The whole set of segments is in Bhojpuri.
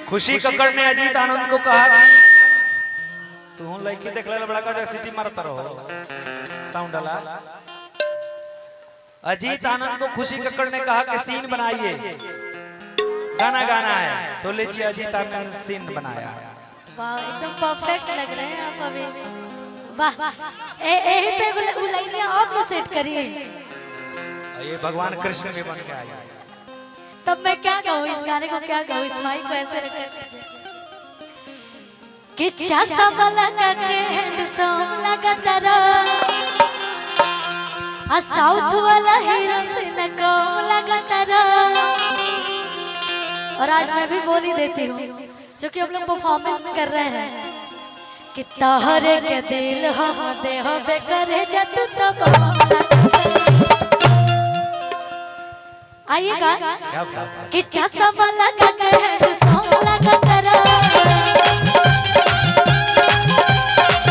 खुशी कक्कड़ ने अजीत आनंद को कहा तू लड़की देख ले बड़ा का सिटी मारता रहो साउंड डाला। अजीत आनंद को खुशी कक्कड़ ने कहा कि सीन बनाइए, गाना गाना है, तो लीजिए अजीत आनंद ने सीन बनाया। वाह एकदम परफेक्ट लग रहे हैं आप अभी। वाह यही पे लाइनियां आपने सेट करी है। ये भगवान कृष्ण भी बन के आए। तब मैं क्या कहूँ इस गाने को, क्या कहूँ, इस माइक को ऐसे रखे कि चश्मा लगा के हैंडसम लगा तारा, आ साउथ वाला हीरो से न कम लगा तारा। और आज मैं भी बोली देती हूँ जो कि हम लोग परफॉर्मेंस कर रहे हैं कि तहरे के दिल हम दे हो बेकरे जत तब आइएगा कि चश्मा लगा के हैंडसम लगा तारा,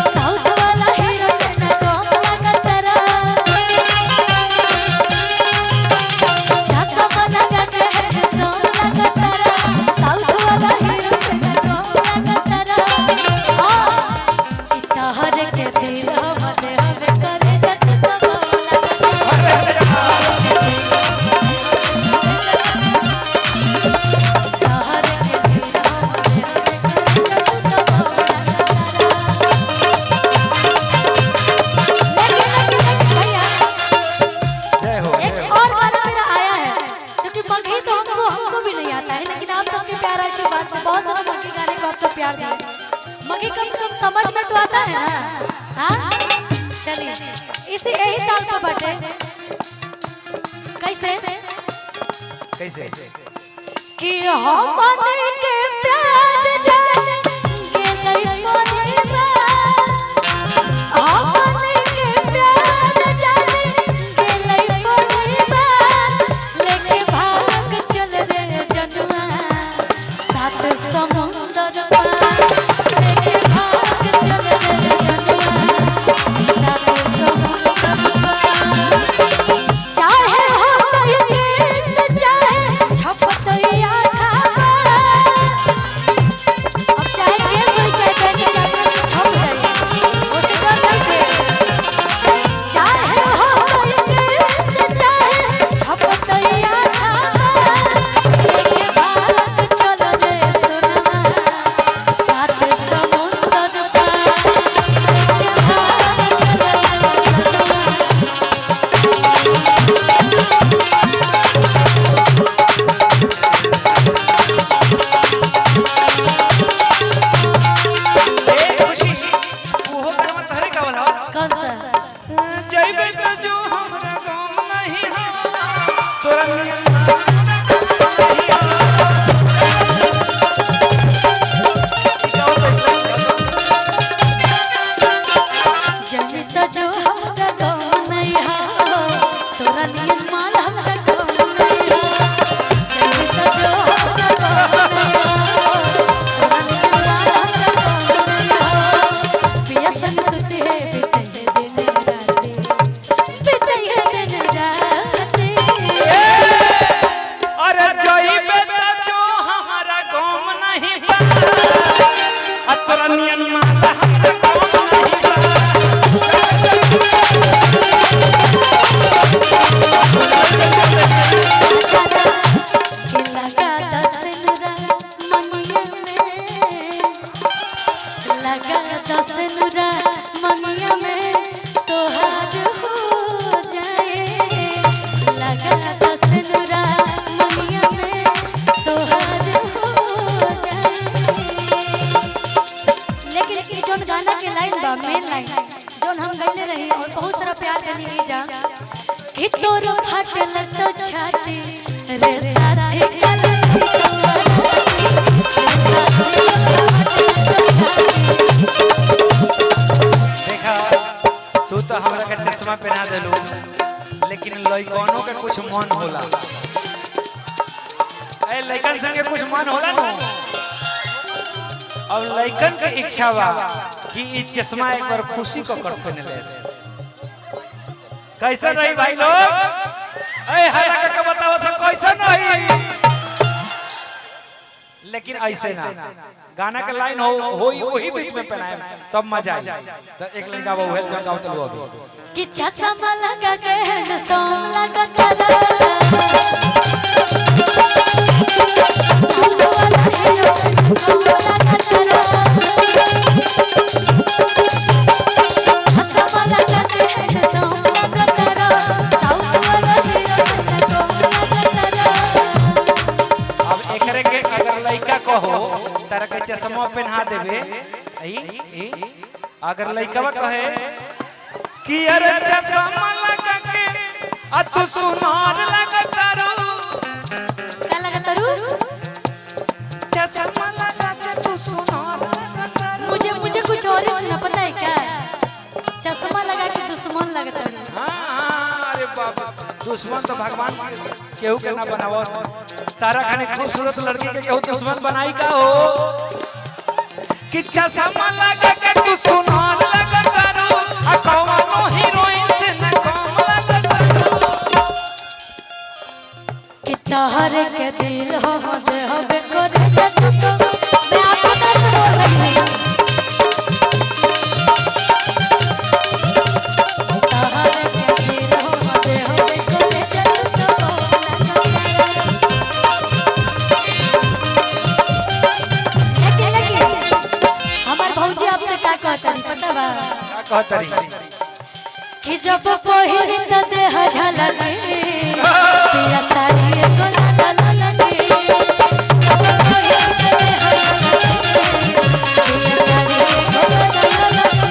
साउथ वाला हीरो से न कम लगा तारा। चश्मा लगा के हैंडसम लगा तारा, साउथ वाला हीरो से न कम लगा तारा। तहरे के दिल हम दे हो बेकरे जत तब बहुत सारा मगी गाने को आपको प्यार दिया। मगी कम से कम समझ में तो आता है ना। हाँ चलिए इसी यही ताल पर बैठे कैसे कैसे कि हम मन के प्यार जाने के नहीं पड़ेगा, हम मन के प्यार जाने के नहीं पड़ेगा, लेके भाग चल रे जनुआ सात समुंदर पार, लेके भाग चल रे जनुआ सात समुंदर पार। चाहे हो गई केस चाहे छपतैया खाबा, अब चाहे केस हो चाहे कैसे छप जाए उसे डर नहीं थे। चाहे हो गई केस चाहे छपतैया खाबा, लेके भाग चल रे सोना सात समुंदर पार, लेके भाग चल कौन सा जइबे त जो हमरा गाम नहीं हो तोरा नियन जनिता जो हमरा गाँव नहीं हो तोरा नियन माल हमरा गाँव नहीं हो। जनिता जो हमरा गाँव नहीं हो तोरा नियन माल हमरा गाँव नहीं हो। पिया संग सुते बीते दिन राती अरे जइबे त जो हमरा गाम नहीं बा आ तोरा नियन माला हमरा गाम नहीं बा। लगा दसनुरा मंगिया में, लगा दसनुरा मंगिया में तोहार हो जाए, लगा दसनुरा मंगिया में तोहार हो जाए। लेकिन जोन गाना के लाइन बा मेन लाइन जोन हम गईले रही और बहुत सारा प्यार देली जा कि तोर फाटल तो छाती रे साथी देखा तू तो हमरा के चश्मा पहना देलू, लेकिन लइकनो के कुछ मन होला। ए लइकन संगे कुछ मन होला ना, और लइकन के इच्छा बा कि ई चश्मा एक बार खुशी को कर पहन ले। कैसा रही भाई लोग? ए हरा के बताओ से कैसा नहीं? लेकिन ऐसे ना गाना के लाइन हो वही बीच में पहनाए तब मजा आई। तो एक लाइन गाओ हेल जन गाओ तलु अभी कि चश्मा लगा के हैंडसम लगा तारा साउथ वाला हीरो लगा तारा चश्मा लगा के हैंडसम लगा तारा साउथ वाला हीरो लगा तारा। अब एकरे के अगर लइका कहो तारा के चश्मा पहना देबे ई अगर लइकावा कहे कि अरे चश्मा लगा के आ तू सुनार लगता रो का लगा तारू चश्मा लगा के तू सुनार लगता रो। मुझे कुछ और ही सुना पता है क्या चश्मा लगा के दुश्मन लगता है। हां अरे बाबा दुश्मन तो भगवान केहू के ना बनावस तारा खाने खूबसूरत लड़की के केहू दुश्मन बनाई का हो कि चश्मा लगा के तू सुनार लगता रो आ कौनो हीरोइन से न कम लगता रो कि तहरे के दिल हो मुझे हो बेकोरे जतू तो मैं आपको कैसे बोल रही हूँ तहरे के दिल हो मुझे हो बेकोरे जतू तो लेकिन हमार भौजी आपसे क्या कहता पता बा का कहतरी कि जब पहिरी त देह झलके तेरा साड़ी एगो लाल लगे जब पहिरी त देह झलके तेरा साड़ी एगो लाल लगे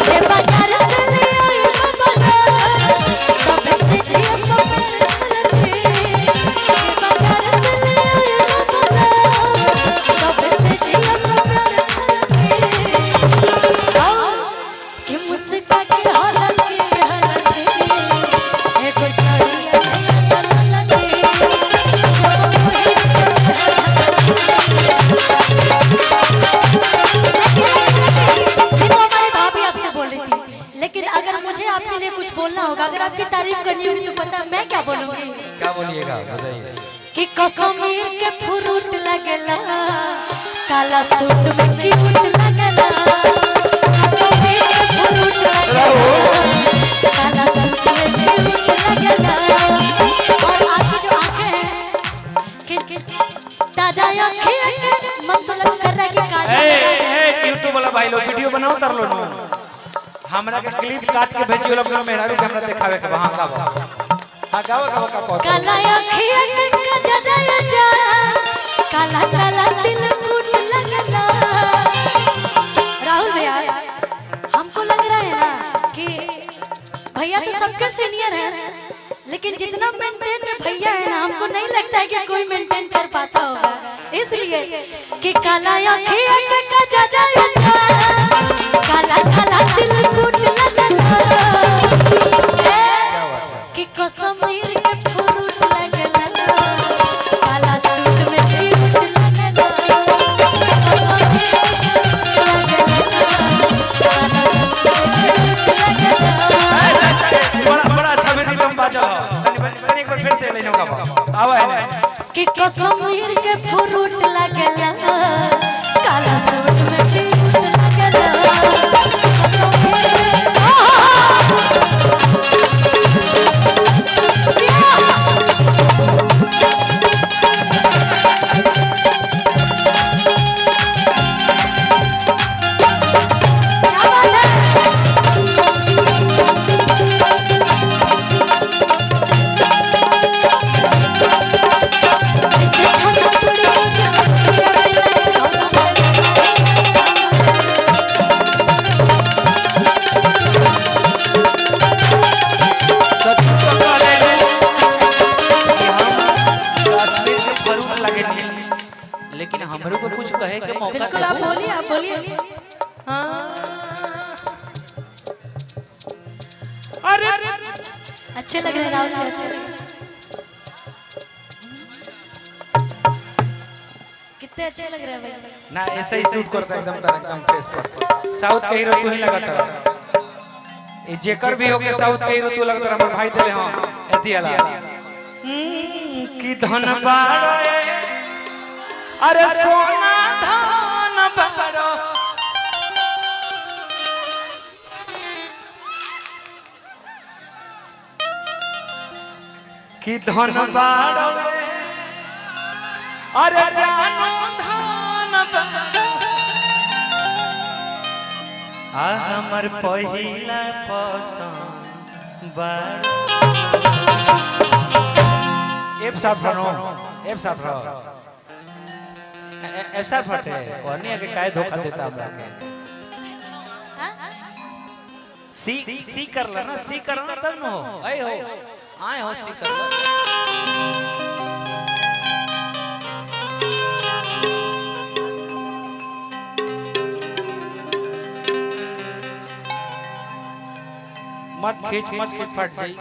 जे बाजार से ले आई बबला तब से जिया को मेरे झलके जे बाजार से ले आई बबला तब से जिया को मेरे झलके कि मुस्का के हलके एको साड़िया लगे ये तो हमारी भाभी आपसे बोल रही थी लेकिन अगर मुझे आपके लिए कुछ बोलना होगा अगर आपकी तारीफ करनी होगी तो पता मैं क्या बोलूंगी क्या बोलिएगा बताइए कि कश्मीर के फ्रूट लगेला काला सूट में क्यूट लगेला कश्मीर के फ्रूट लगेला काला सूट में क्यूट लगेला और आपकी जो आंखें हैं कि ताजा आंखें मन तो लग कर रहा है कि काजल यूट्यूब वाला भाई लोग वीडियो बनाओ तर लो नो हमरा के क्लिप काट के भेजियो लोग मेहरारू के हमरा दिखावे के वहां का हां गाओ का काला आंखें का जजाया जा काला काला दिल कूट लगला राहुल भैया हमको लग रहा है ना कि भैया तो सबके सीनियर है लेकिन जितना मेंटेन में भैया है ना हमको नहीं लगता है कि कोई मेंटेन कर पाता होगा इसलिए कि काला आंखें का जजाया जा काला काला दिल कूट लगला कि कश्मीर के फ्रूट लगेला काला सूट में क्यूट लगेला कश्मीर काला सूट में क्यूट लगेला बड़ा अच्छा मेरी तुम बाजा तनी एक बार फिर से लेनो का आवा है कि कश्मीर के फ्रूट लगेला काला सूट में क्यूट लगेला लेकिन हमरो को कुछ कहे के मौका बिल्कुल आप बोलिए अरे अच्छे लग रहे हैं राहुल जी अच्छे लग रहे हैं। कितने अच्छे लग रहे हैं भाई ना ऐसे ही शूट करता एकदम फेस पर साउथ के हीरो तू ही लगता ए जेकर भी हो के साउथ के हीरो तू लगता हमर भाई देले हां एती हला की धन बाड़े अरे सोना धान बारो कि धन बारो अरे जानो धान बारो आ हमर पहिला पसंद बारो एफ साफनो एफ साफनो एफ साफटे कोनी के काय धोखा देता हमरा के सी करला ना सी करना तब न हो आए हो सी करला मत खींच फट जाई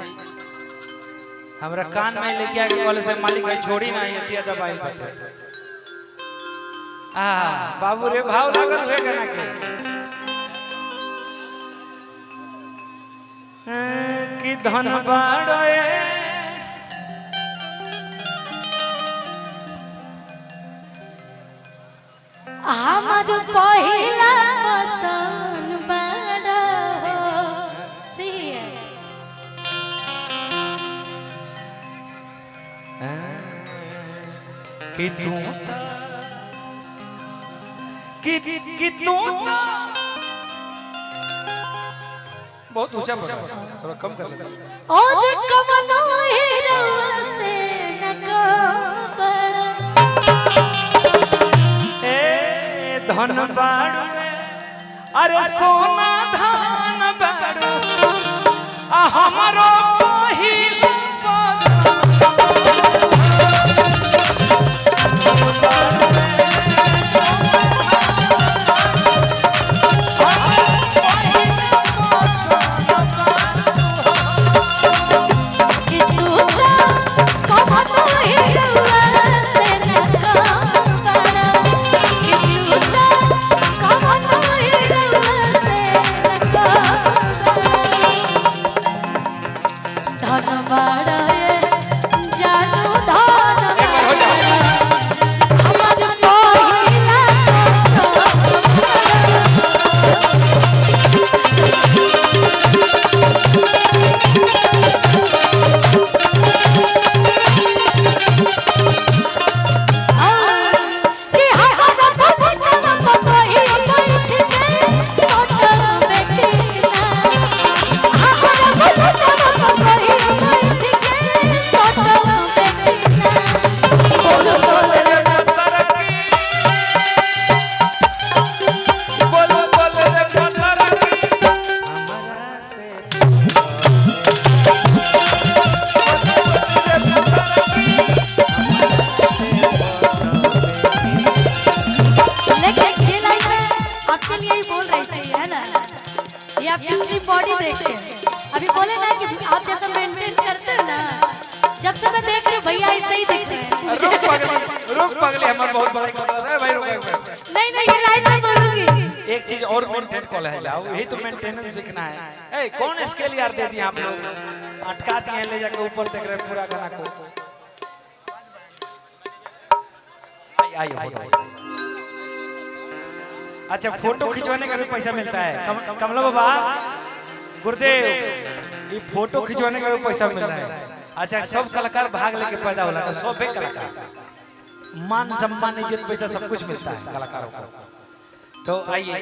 हमरा कान में लेके आके कॉलेज से मालिक है छोड़ी ना ये तिया दबाई बटे आ बाबू रे भाव लागल होए गना के कि धन बाड़े हमर पहिला पसंद बड़ा सी कि तू कि तू बहुत ऊंचा बोल रहा है थोड़ा कम कर लेता और कमनो हीरो से न बड़ा ए धन बाड़ू अरे सोना धान बाड़ू आ हमरो पहिला बॉडी देखते हैं अभी बोले ना कि आप जैसा मेंटेन करते हैं ना जब से मैं देख रही हूँ भैया ऐसे ही दिखते हैं रुक पगले हमारा बहुत बड़ा कॉल है भाई रुक नहीं ये लाइन में बोलूंगी एक चीज और मेंटेन कॉल है जाओ यही तो मेंटेनेंस सीखना है ए कौन स्केल यार दे दिए आप लोग अटका दिए ले जाके ऊपर देख रहे पूरा गाना को आइए अच्छा फोटो खिंचवाने का भी पैसा मिलता है कमला बाबा गुरुदेव ये फोटो खिंचवाने का भी पैसा मिल रहा है अच्छा सब कलाकार भाग लेके पैदा होला तो सब कलाकार मान सम्मान इज्जत पैसा सब कुछ मिलता है कलाकारों को तो आइए